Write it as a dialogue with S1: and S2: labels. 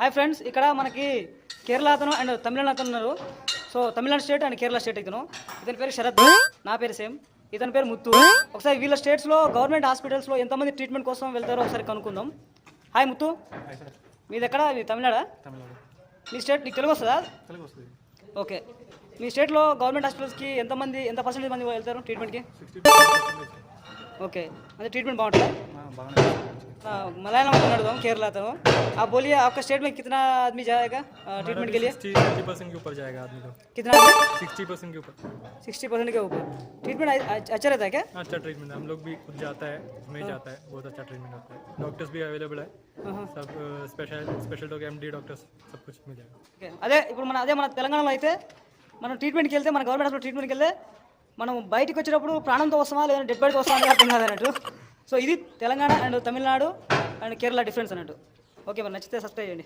S1: Hi friends, ఇక్కడ మనకి కేరళ అతను అండ్ తమిళనాడు అతను ఉన్నారు. So Tamil Nadu state and Kerala state ఇతని పేరు శరత్, నా పేరు సేమ్, ఇతని పేరు ముత్తు. ఒకసారి వీళ్ళ స్టేట్స్లో గవర్నమెంట్ హాస్పిటల్స్లో ఎంతమంది ట్రీట్మెంట్ కోసం వెళ్తారో ఒకసారి కనుక్కుందాం. హాయ్ ముత్తు, మీది ఎక్కడ? మీ తమిళనాడా? మీ స్టేట్ నీకు తెలుగు వస్తుందా? ఓకే. మీ స్టేట్లో గవర్నమెంట్ హాస్పిటల్స్కి ఎంత పర్సెంటేజ్ మంది వెళ్తారు ట్రీట్మెంట్కి? ओके मतलब ट्रीटमेंट बाउंड्री मलयालम अड़ता हूँ केरला आता हूँ. आप बोलिए आपका स्टेट में कितना आदमी जाएगा ट्रीटमेंट के लिए?
S2: 60% के ऊपर जाएगा आदमी को.
S1: कितना?
S2: 60% के ऊपर.
S1: 60% के ऊपर. ट्रीटमेंट अच्छा रहता है क्या?
S2: अच्छा ट्रीटमेंट, हम लोग भी खुद जाता है, हमें जाता है, बहुत अच्छा ट्रीटमेंट होता है. डॉक्टर्स भी अवेलेबल है, सब स्पेशल डॉक्टर MD डॉक्टर्स सब कुछ मिल जाएगा.
S1: అదే ఇప్పుడు మన తెలంగాణలో అయితే మనం ట్రీట్మెంట్కి వెళ్తే, మన గవర్నమెంట్ హాస్పిటల్ ట్రీట్మెంట్కి వెళ్తే మనం బయటికి వచ్చినప్పుడు ప్రాణంతో వస్తామా లేదా డెడ్ బాడీతో వస్తామా అర్థం కాదు అన్నట్టు. సో ఇది Telangana and Tamil Nadu and Kerala difference అన్నట్టు. ఓకే, మరి నచ్చితే సబ్స్క్రైబ్ చేయండి.